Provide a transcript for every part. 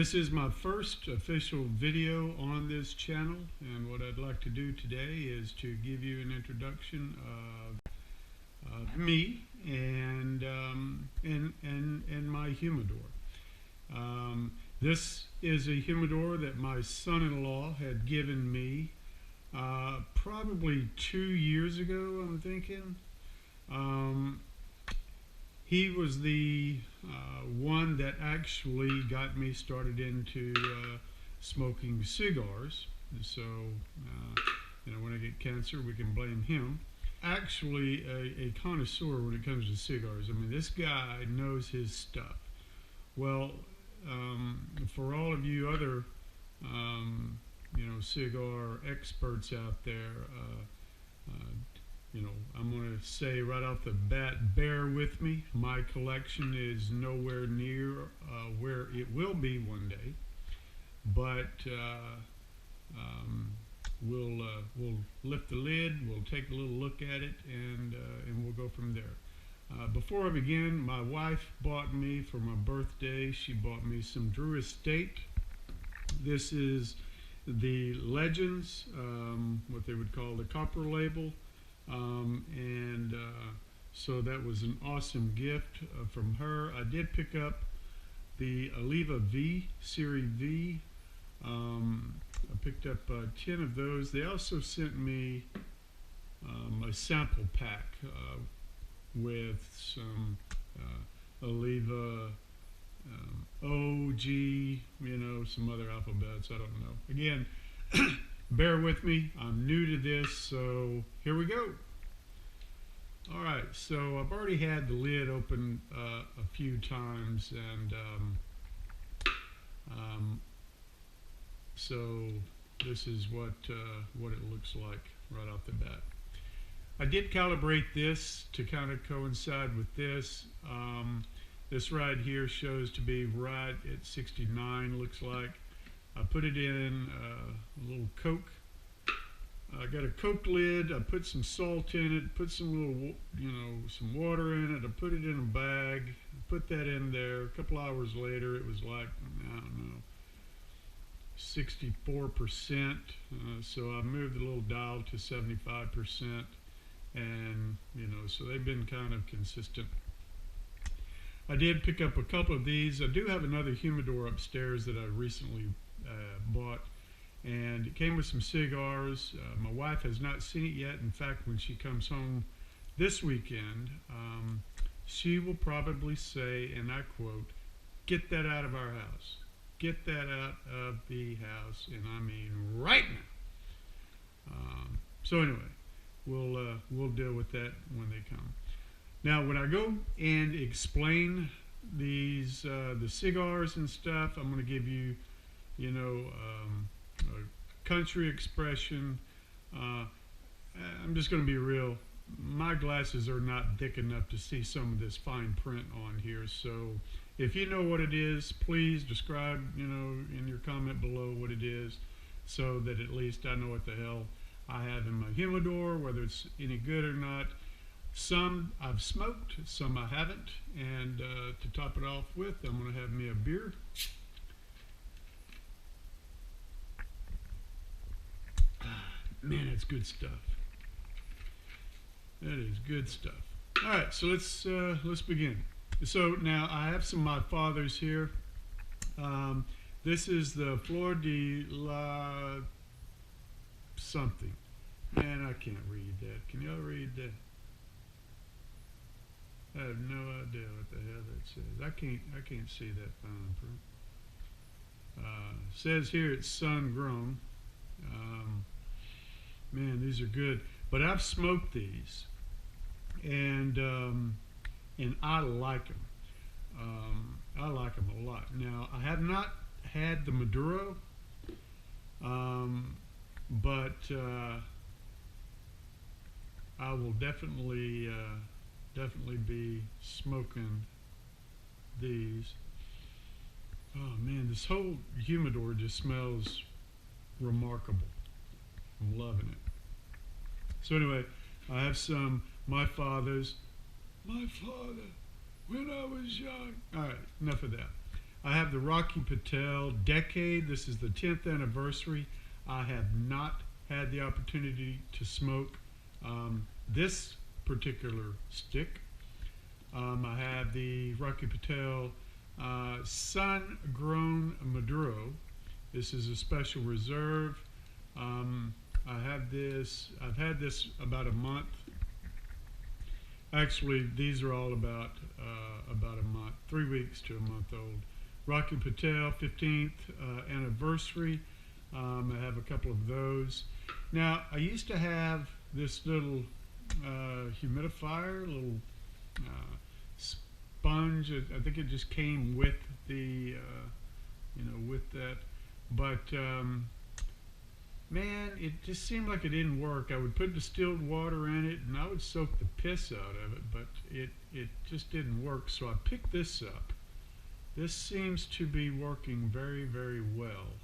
This is my first official video on this channel, and what I'd like to do today is to give you an introduction of me and my humidor. This is a humidor that my son-in-law had given me probably 2 years ago, I'm thinking. He was the one that actually got me started into smoking cigars. So, when I get cancer, we can blame him. Actually, a connoisseur when it comes to cigars. I mean, this guy knows his stuff. Well, for all of you other, cigar experts out there, I'm going to say right off the bat, bear with me. My collection is nowhere near where it will be one day, but we'll lift the lid, we'll take a little look at it, and we'll go from there. Before I begin, my wife bought me for my birthday, she bought me some Drew Estate. This is the Legends, what they would call the copper label. So that was an awesome gift from her. I did pick up the Oliva V, Series V. I picked up 10 of those. They also sent me a sample pack with some Oliva OG, some other alphabets, I don't know. Again, bear with me, I'm new to this, so here we go. All right, so I've already had the lid open a few times, and so this is what it looks like right off the bat. I did calibrate this to kind of coincide with this. This right here shows to be right at 69, looks like. I put it in a little Coke. I got a Coke lid. I put some salt in it, put some little, some water in it. I put it in a bag, put that in there. A couple hours later, it was like, I don't know, 64%. So I moved the little dial to 75%. And, so they've been kind of consistent. I did pick up a couple of these. I do have another humidor upstairs that I recently bought, and it came with some cigars. My wife has not seen it yet. In fact, when she comes home this weekend, she will probably say, and I quote, "Get that out of our house. Get that out of the house," and I mean right now. So anyway, we'll deal with that when they come. Now, when I go and explain these the cigars and stuff, I'm going to give you, a country expression. I'm just going to be real. My glasses are not thick enough to see some of this fine print on here. So, if you know what it is, please describe, in your comment below what it is, so that at least I know what the hell I have in my humidor, whether it's any good or not. Some I've smoked, some I haven't, and to top it off with, I'm going to have me a beer. Man, it's good stuff. That is good stuff. All right, so let's begin. So now I have some of my father's here. This is the Flor de la something. Man, I can't read that. Can y'all read that? I have no idea what the hell that says. I can't see that fine print. Says here it's sun grown. Man, these are good. But I've smoked these, and I like them. I like them a lot. Now, I have not had the Maduro, but I will definitely be smoking these. Oh man, this whole humidor just smells remarkable. I'm loving it. So anyway, I have some my father's. My father, when I was young. All right, enough of that. I have the Rocky Patel Decade. This is the 10th anniversary. I have not had the opportunity to smoke this particular stick. I have the Rocky Patel Sun-Grown Maduro. This is a special reserve. I've had this about a month. Actually, these are all about a month, 3 weeks to a month old. Rocky Patel 15th anniversary. I have a couple of those. Now, I used to have this little humidifier, little sponge. I think it just came with the, with that. But man, it just seemed like it didn't work. I would put distilled water in it, and I would soak the piss out of it, but it just didn't work. So I picked this up. This seems to be working very, very well.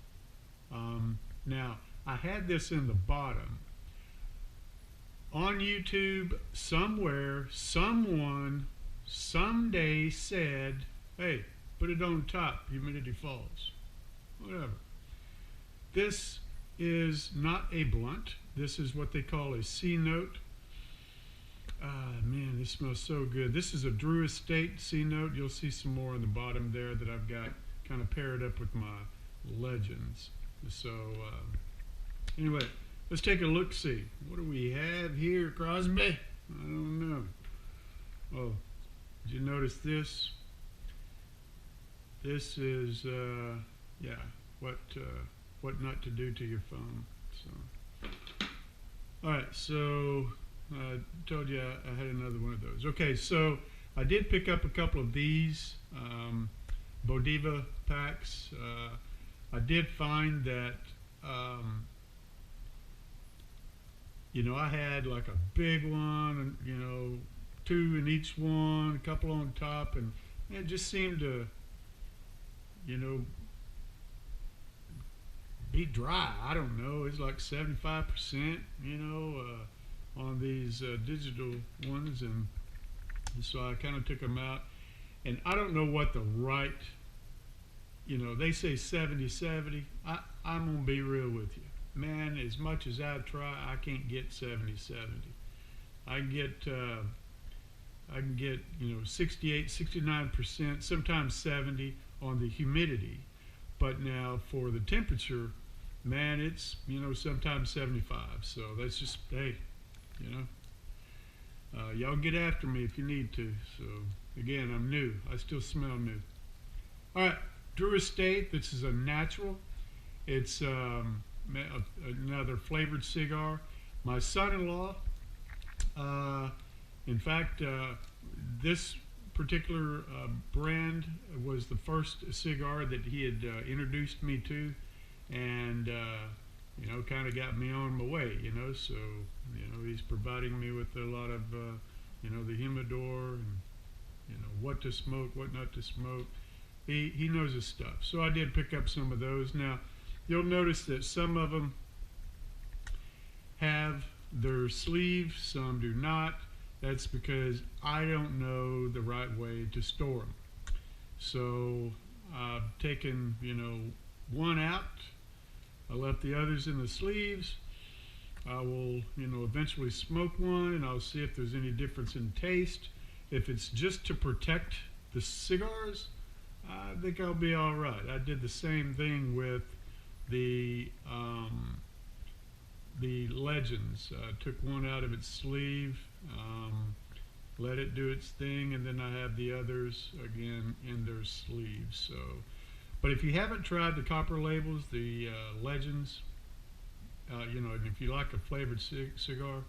Now, I had this in the bottom. On YouTube, somewhere, someone, someday said, hey, put it on top, humidity falls. Whatever. This is not a blunt. This is what they call a C note. Man, this smells so good. This is a Drew Estate C note. You'll see some more on the bottom there that I've got kind of paired up with my Legends. So anyway, let's take a look-see. What do we have here, Crosby? I don't know. Oh, did you notice this? This is, yeah, what not to do to your phone. So, all right, so I told you I had another one of those. Okay, so I did pick up a couple of these Bodiva packs. I did find that, I had like a big one, and, 2 in each one, a couple on top, and it just seemed to, be dry. I don't know. It's like 75%, on these digital ones, and so I kind of took them out. And I don't know what the right, they say 70-70. I'm going to be real with you. Man, as much as I try, I can't get 70-70. I can get 68, 69%, sometimes 70 on the humidity. But now for the temperature, man, it's, sometimes 75. So that's just, hey, y'all get after me if you need to. So again, I'm new. I still smell new. All right, Drew Estate. This is a natural. It's another flavored cigar. My son-in-law, in fact, this particular brand was the first cigar that he had introduced me to, and kind of got me on my way, so he's providing me with a lot of the humidor, and what to smoke, what not to smoke. He knows his stuff. So I did pick up some of those. Now you'll notice that some of them have their sleeve, some do not. That's because I don't know the right way to store them. So I've taken, one out. I left the others in the sleeves. I will, eventually smoke one, and I'll see if there's any difference in taste. If it's just to protect the cigars, I think I'll be all right. I did the same thing with the Legends. I took one out of its sleeve, let it do its thing, and then I have the others again in their sleeves. So, but if you haven't tried the copper labels, the Legends, and if you like a flavored cigar,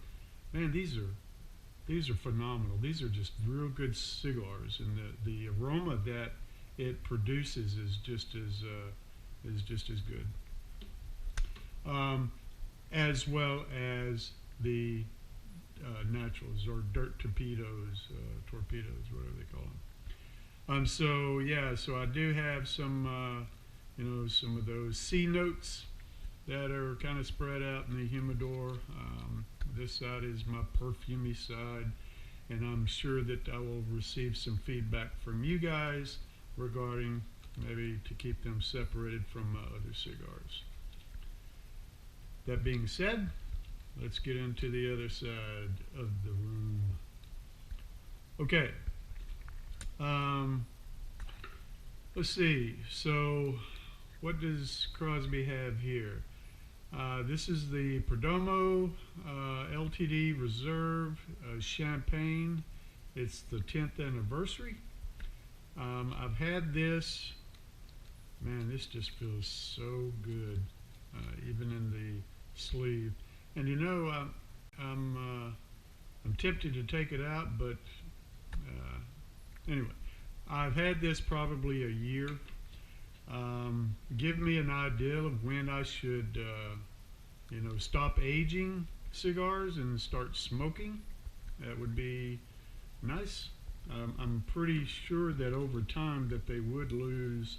man, these are phenomenal. These are just real good cigars, and the aroma that it produces is just as good. As well as the naturals, or dirt torpedoes, whatever they call them. So yeah, so I do have some, some of those C notes that are kind of spread out in the humidor. This side is my perfumey side, and I'm sure that I will receive some feedback from you guys regarding maybe to keep them separated from other cigars. That being said, let's get into the other side of the room. Okay. Let's see. So, what does Crosby have here? This is the Perdomo LTD Reserve Champagne. It's the 10th anniversary. I've had this. Man, this just feels so good, even in the sleeve. And you know, I'm tempted to take it out, but anyway, I've had this probably a year. Give me an idea of when I should, stop aging cigars and start smoking. That would be nice. I'm pretty sure that over time that they would lose,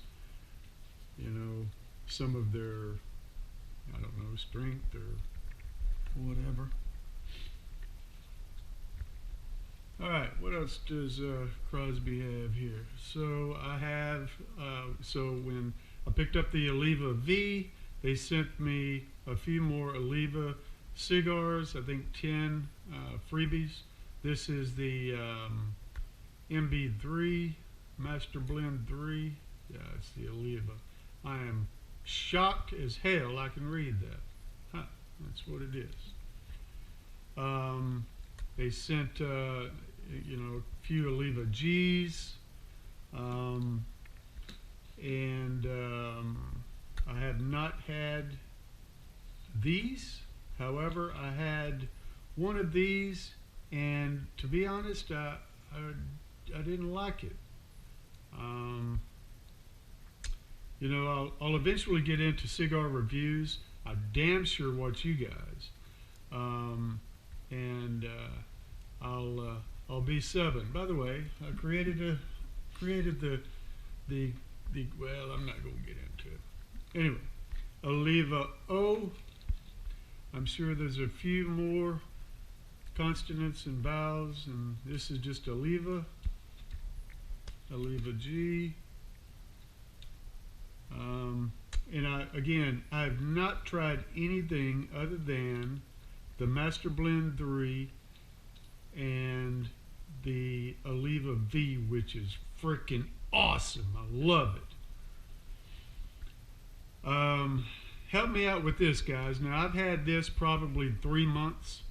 some of their, I don't know, strength or whatever. All right, what else does Crosby have here? So I have, when I picked up the Oliva V, they sent me a few more Oliva cigars, I think 10 freebies. This is the MB3, Master Blend 3. Yeah, it's the Oliva. I am shocked as hell I can read that. Huh, that's what it is. They sent, a few Oliva G's, and I have not had these. However, I had one of these, and to be honest, I didn't like it. I'll eventually get into cigar reviews. I damn sure watch you guys, and I'll be subbing. By the way, I created the well, I'm not going to get into it. Anyway, Oliva O. I'm sure there's a few more consonants and vowels, and this is just Oliva. Oliva G. And I have not tried anything other than the Master Blend 3 and the Oliva V, which is freaking awesome. I love it. Help me out with this, guys. Now, I've had this probably 3 months.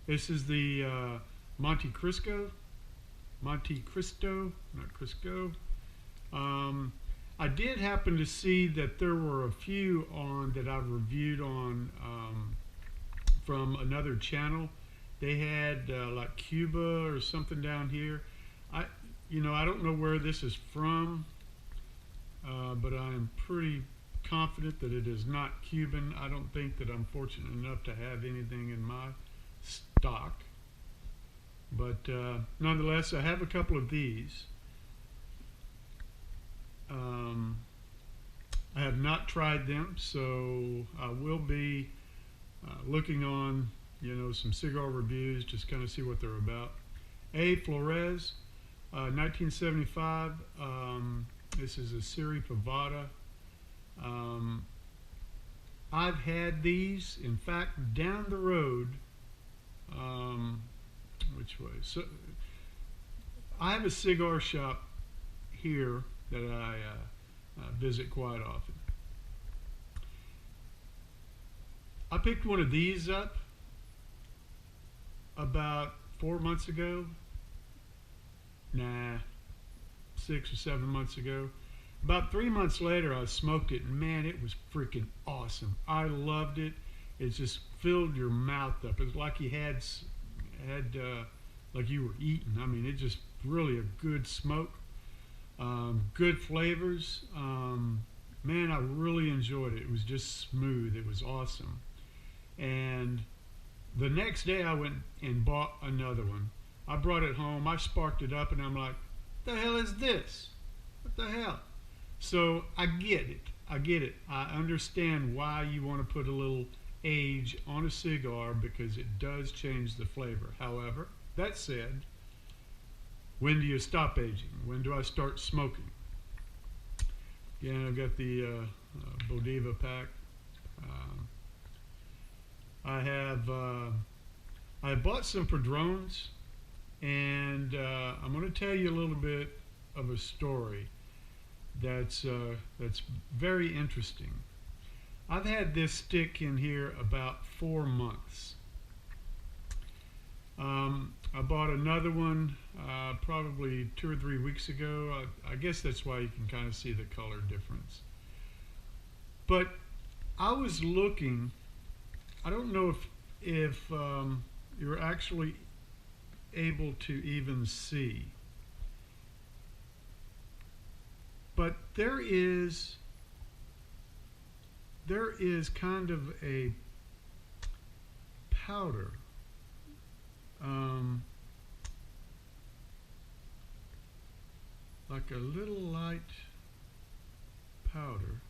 This is the Monte Cristo, not Crisco. I did happen to see that there were a few on that I've reviewed on from another channel. They had like Cuba or something down here. I don't know where this is from, but I am pretty confident that it is not Cuban. I don't think that I'm fortunate enough to have anything in my stock. But nonetheless, I have a couple of these. I have not tried them, so I will be looking on, some cigar reviews, just kind of see what they're about. A. Flores, 1975. This is a Siri Privada. I've had these, in fact, down the road. Which way? So I have a cigar shop here that I visit quite often. I picked one of these up about 4 months ago. 6 or 7 months ago. About 3 months later, I smoked it, and man, it was freaking awesome. I loved it. It just filled your mouth up. It was like you had like you were eating. I mean, it just really a good smoke. Good flavors. Man, I really enjoyed it. It was just smooth. It was awesome. And the next day I went and bought another one. I brought it home. I sparked it up and I'm like, what the hell is this? What the hell? So I get it. I understand why you want to put a little age on a cigar, because it does change the flavor. However, that said, when do you stop aging? When do I start smoking? Again, I've got the Bodiva pack. I bought some Padrones, and I'm going to tell you a little bit of a story that's very interesting. I've had this stick in here about 4 months. I bought another one probably 2 or 3 weeks ago. I guess that's why you can kind of see the color difference. But I was looking, I don't know if you're actually able to even see, but there is kind of a powder, like a little light powder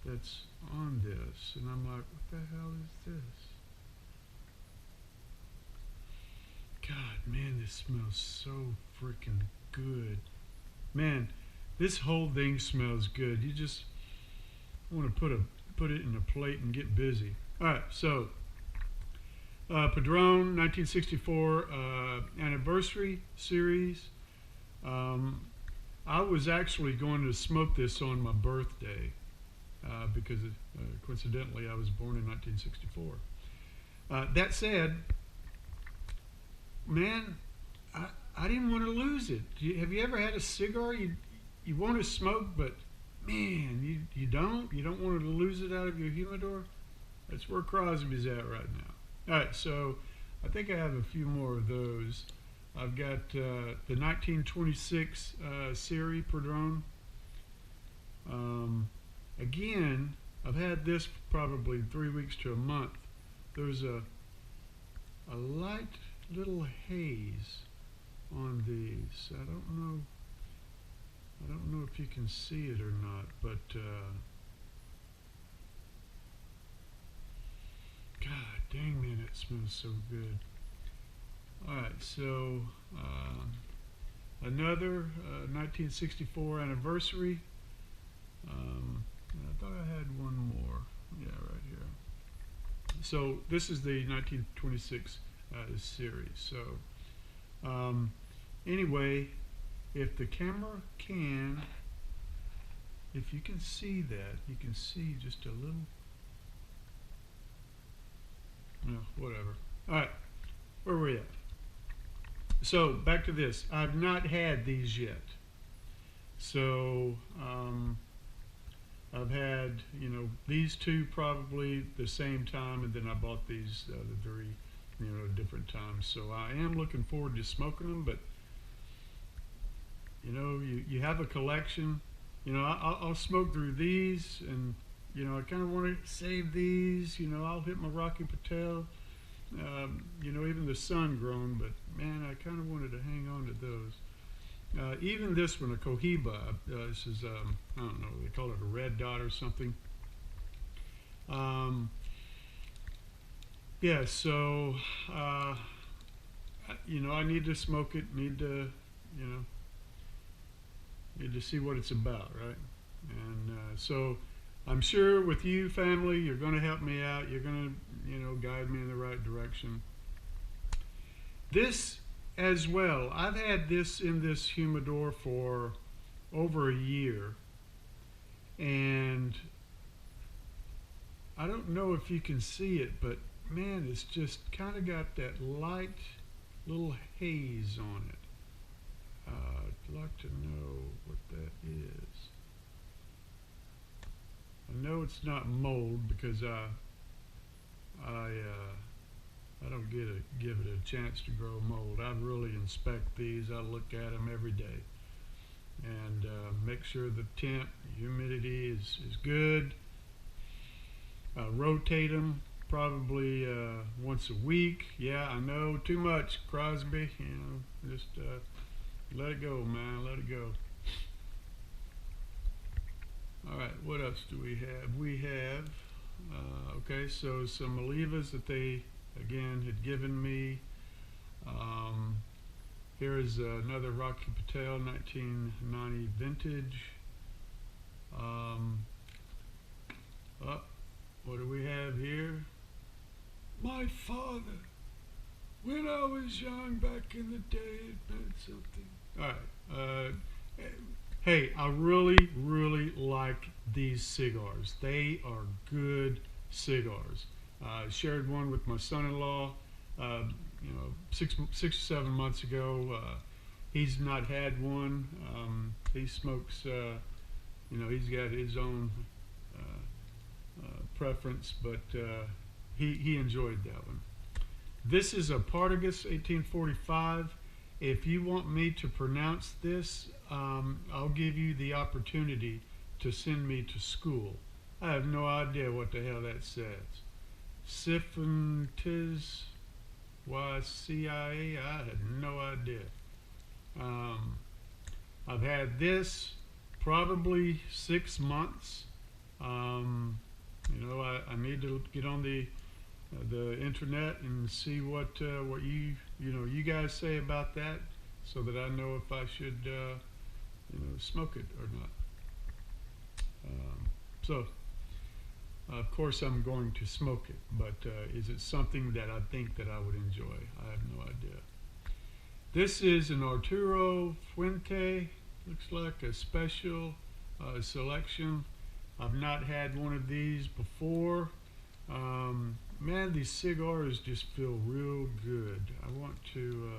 that's on this, and I'm like, what the hell is this? God, man, this smells so freaking good. Man, this whole thing smells good. You just want to put it in a plate and get busy. All right, so Padrone 1964 anniversary series. I was actually going to smoke this on my birthday because coincidentally I was born in 1964. That said, man, I didn't want to lose it. Have you ever had a cigar you want to smoke, but man, you don't want to lose it out of your humidor? That's where Crosby's at right now. All right, so I think I have a few more of those. I've got the 1926 series Padrone. Again, I've had this probably 3 weeks to a month. There's a light little haze on these. I don't know if you can see it or not, but God dang, man, it smells so good. All right, so another 1964 anniversary. I thought I had one more. Yeah, right here. So this is the 1926 series. So anyway, if the camera if you can see that, you can see just a little. No, whatever. All right, where were we at? So back to this. I've not had these yet. So I've had, these two probably the same time, and then I bought these the three, different times. So I am looking forward to smoking them, but you have a collection. I'll smoke through these, and I kind of want to save these. I'll hit my Rocky Patel. Even the sun grown, but man, I kind of wanted to hang on to those. Even this one, a Cohiba, this is, I don't know, they call it a red dot or something. Yeah, so, I need to smoke it, need to see what it's about, right? And so I'm sure with you, family, you're going to help me out. You're going to, guide me in the right direction. This as well, I've had this in this humidor for over a year, and I don't know if you can see it, but man, it's just kind of got that light little haze on it. I'd like to know what that is. I know it's not mold because I don't give it a chance to grow mold. I really inspect these. I look at them every day and make sure the temp, humidity is good. Rotate them probably once a week. Yeah, I know, too much, Crosby. Just let it go, man. Let it go. All right, what else do we have? We have, okay, so some Olivas that they, again, had given me. Here is another Rocky Patel 1990 vintage. What do we have here? My father. When I was young back in the day, it meant something. All right. Hey, I really like these cigars. They are good cigars. I shared one with my son-in-law, 6 or 7 months ago. He's not had one. He smokes, he's got his own preference, but he enjoyed that one. This is a Partagas 1845. If you want me to pronounce this, I'll give you the opportunity to send me to school. I have no idea what the hell that says. Sifontis, YCIA, I had no idea. I've had this probably 6 months. I need to get on the internet and see what you guys say about that, so that I know if I should smoke it or not. So of course I'm going to smoke it, but is it something that I think that I would enjoy? I have no idea. This is an Arturo Fuente. Looks like a special selection. I've not had one of these before. Man, these cigars just feel real good. I want to,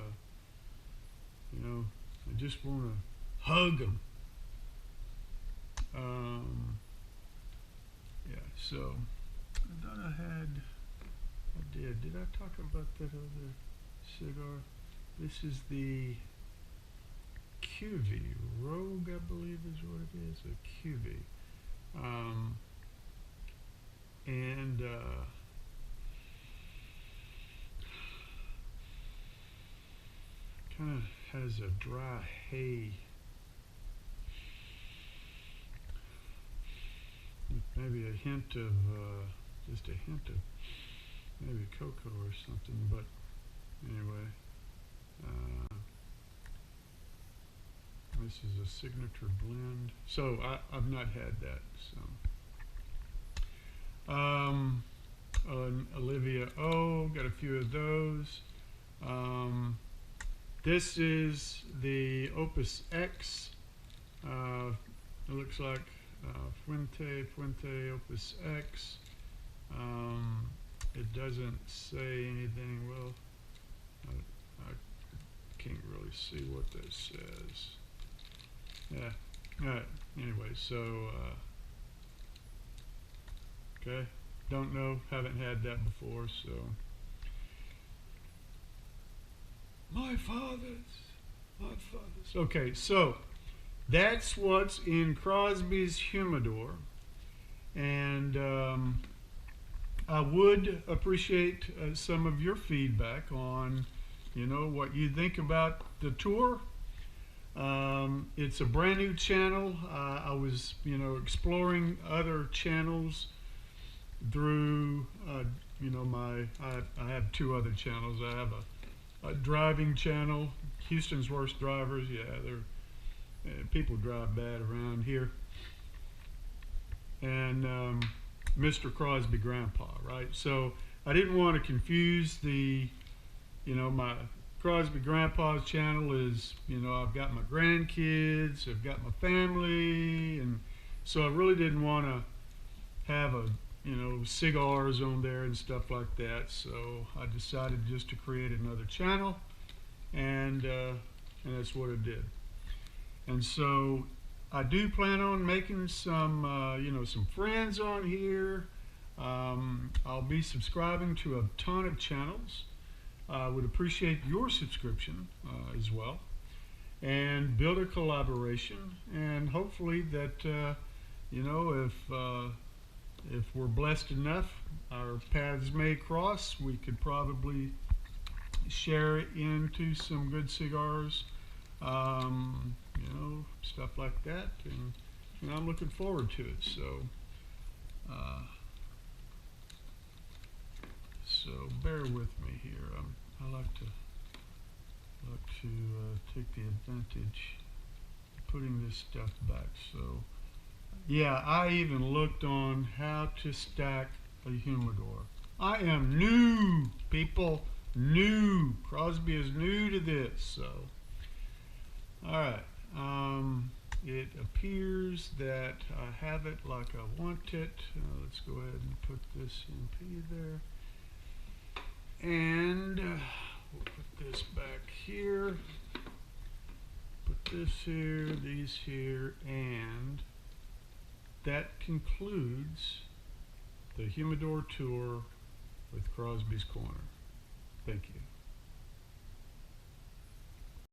I just want to hug them. Yeah, so I thought I did. Did I talk about that other cigar? This is the QV Rogue, I believe is what it is, a QV. Kind of has a dry hay, with maybe a hint of, just a hint of maybe cocoa or something, but anyway, this is a signature blend. So I've not had that, so. Olivia O, got a few of those. This is the Opus X. It looks like Fuente Opus X. It doesn't say anything. Well, I can't really see what that says. Yeah. All right. Anyway, so okay. Don't know. Haven't had that before. So my father's. Okay. So that's what's in Crosby's Humidor, and I would appreciate some of your feedback on, what you think about the tour. It's a brand new channel. I was, exploring other channels through, I have 2 other channels. I have a driving channel, Houston's Worst Drivers. Yeah, people drive bad around here. And Mr. Crosby Grandpa, right? So I didn't want to confuse the, my Crosby Grandpa's channel is, I've got my grandkids, I've got my family, and so I really didn't want to have cigars on there and stuff like that. So I decided just to create another channel, and that's what I did. And so I do plan on making some, some friends on here. I'll be subscribing to a ton of channels. I would appreciate your subscription as well, and build a collaboration. And hopefully that, if we're blessed enough, our paths may cross. We could probably share into some good cigars, stuff like that. And I'm looking forward to it. So bear with me here. I like to like to take the advantage of putting this stuff back. So yeah, I even looked on how to stack a humidor. I am new, people, new. Crosby is new to this, so. All right, it appears that I have it like I want it. Let's go ahead and put this in P there. And we'll put this back here. Put this here, these here, and that concludes the humidor tour with Crosby's Corner. Thank you.